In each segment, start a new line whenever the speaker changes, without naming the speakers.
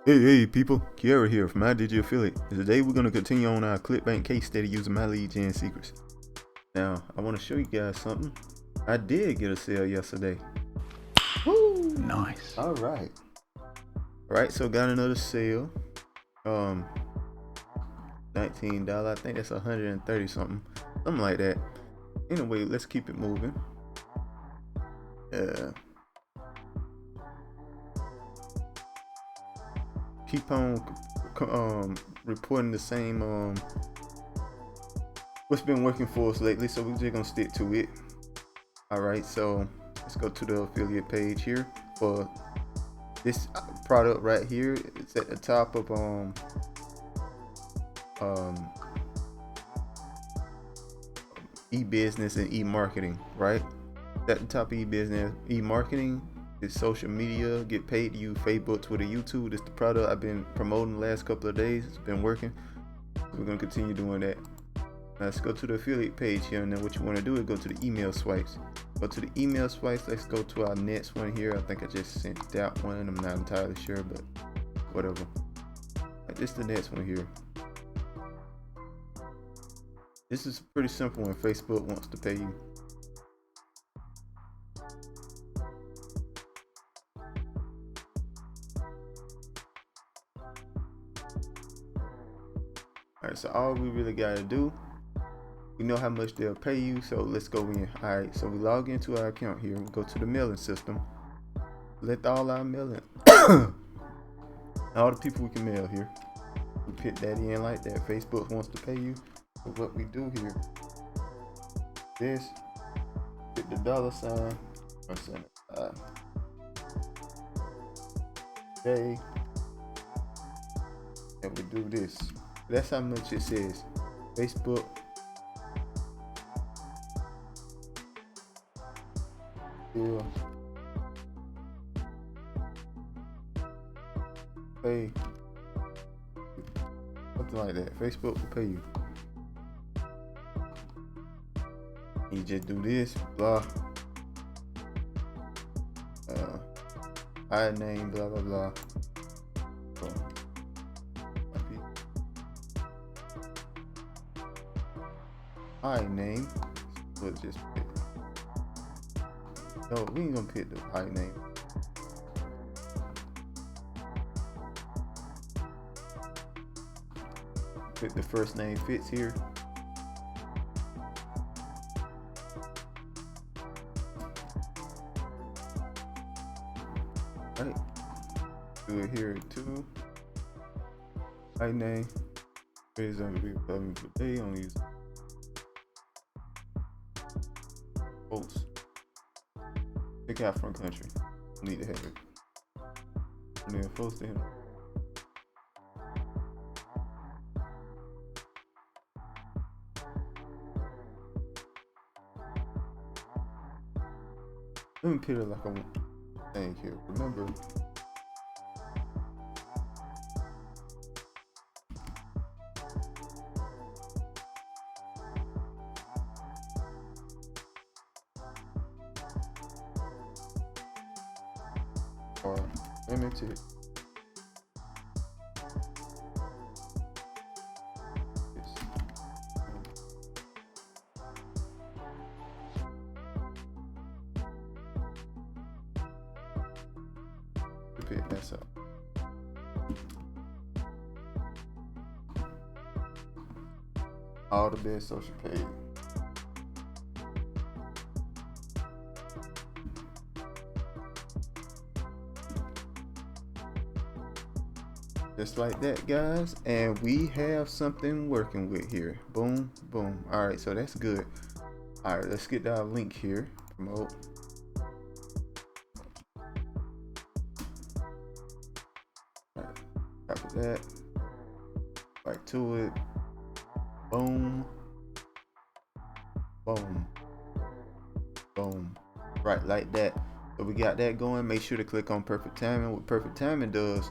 Hey people, Kiara here from My Digi Affiliate. Today we're going to continue on our Clickbank case study using my lead gen secrets. Now, I want to show you guys something. I did get a sale yesterday.
Woo! Nice.
Alright, so got another sale. $19, I think that's 130 something like that. Anyway, let's keep it moving. Keep on reporting the same what's been working for us lately, so we're just gonna stick to it. Alright, so let's go to the affiliate page here for this product right here. It's at the top of e-business and e-marketing, right? At the top of e-business, e-marketing is social media, get paid to use Facebook, Twitter, YouTube. This is the product I've been promoting the last couple of days. It's been working. We're gonna continue doing that. Now let's go to the affiliate page here, and then what you want to do is go to the email swipes. Go to the email swipes. Let's go to our next one here. I think I just sent that one. I'm not entirely sure, but whatever. This is the next one here. This is pretty simple when Facebook wants to pay you. Alright, so all we really gotta do, we know how much they'll pay you, so let's go in. Alright, so we log into our account here. We go to the mailing system. Let all our mailing, all the people we can mail here. We put that in like that. Facebook wants to pay you. So what we do here, this, put the $sign, okay, and we do this. That's how much it says. Facebook will pay, something like that. Facebook will pay you. You just do this, blah, I name, blah blah blah. I name, let's just pick. No, we ain't gonna pick the I name. Pick the first name fits here. Right, do it here too. I name is gonna be per day. Only use post. Pick out from country. Need to have it. And then post to him. Let me put it like a thing here. Remember, or limited. Pick this up. All the best social page. Just like that, guys, and we have something working with here. Boom, boom. All right, so that's good. All right, let's get our link here. Promote. All right, copy that. Right to it. Boom, boom, boom. Right, like that. So we got that going. Make sure to click on perfect timing. What perfect timing does,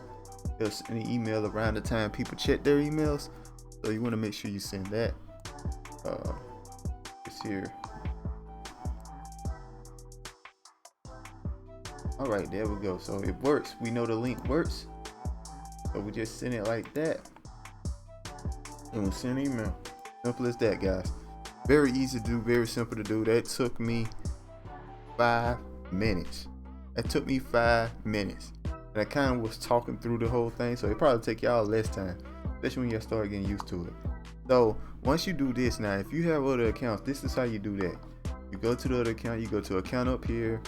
it'll send an email around the time people check their emails. So you want to make sure you send that. It's here. All right, there we go. So it works. We know the link works. So we just send it like that, and we'll send an email. Simple as that, guys. Very easy to do, very simple to do. That took me 5 minutes. That took me 5 minutes. And I kind of was talking through the whole thing, so it probably take y'all less time, especially when you start getting used to it. So once you do this, now if you have other accounts, this is how you do that. You go to the other account, you go to account up here,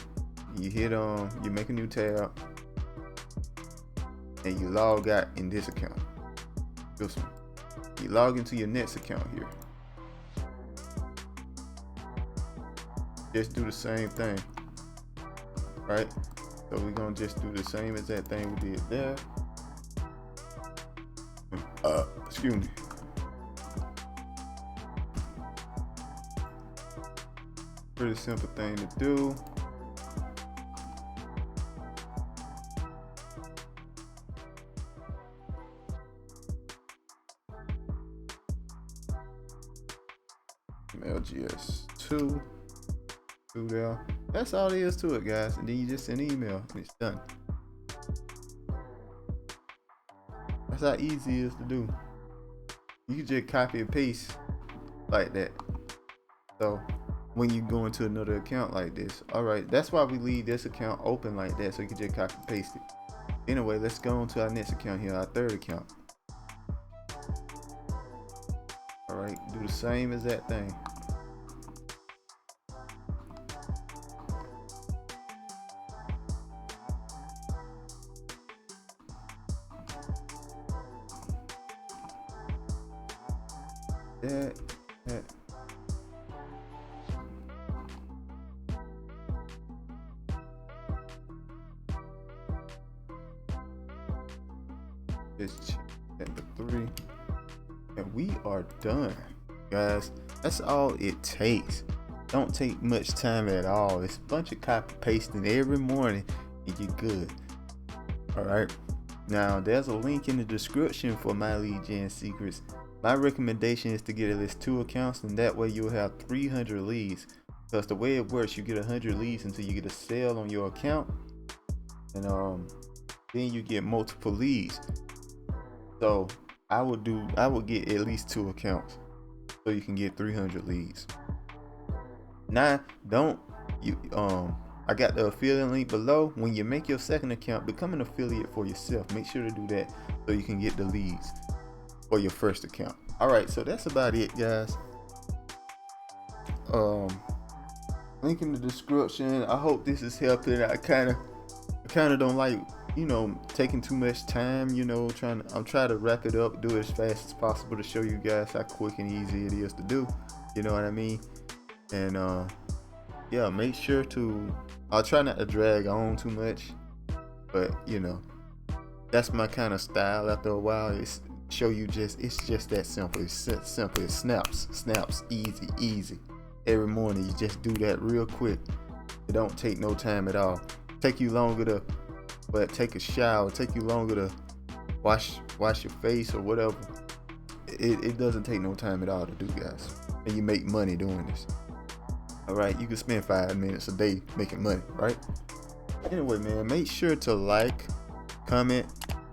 you hit you make a new tab, and you log out in this account. This one. You log into your next account here. Just do the same thing, right? So we're gonna just do the same as that thing we did there. Excuse me. Pretty simple thing to do. LGS2. Do there. That's all there is to it, guys. And then you just send an email and it's done. That's how easy it is to do. You can just copy and paste like that. So when you go into another account like this, all right, that's why we leave this account open like that, so you can just copy and paste it. Anyway, let's go on to our next account here, our third account. All right, do the same as that thing. That. Just check number 3, and we are done, guys. That's all it takes. Don't take much time at all. It's a bunch of copy pasting every morning, and you're good. All right. Now there's a link in the description for My Lead Gen Secrets. My recommendation is to get at least 2 accounts, and that way you'll have 300 leads. Because the way it works, you get 100 leads until you get a sale on your account, and then you get multiple leads. So I would get at least 2 accounts so you can get 300 leads. Now I got the affiliate link below. When you make your second account, become an affiliate for yourself. Make sure to do that so you can get the leads for your first account. All right, so that's about it, guys. Link in the description. I hope this is helping. I kind of don't like, taking too much time, I'm trying to wrap it up, do it as fast as possible to show you guys how quick and easy it is to do. You know what I mean? And yeah, make sure to, I'll try not to drag on too much, but that's my kind of style. After a while, it's show you it's just that simple. It's simple. It snaps easy. Every morning you just do that real quick. It don't take no time at all. Take you longer to take a shower, take you longer to wash your face or whatever. It doesn't take no time at all to do, guys. And you make money doing this. All right, you can spend 5 minutes a day making money, right? Anyway, man, make sure to like, comment,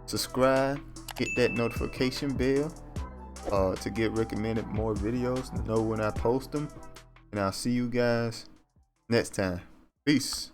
subscribe, hit that notification bell to get recommended more videos, to know when I post them. And I'll see you guys next time. Peace.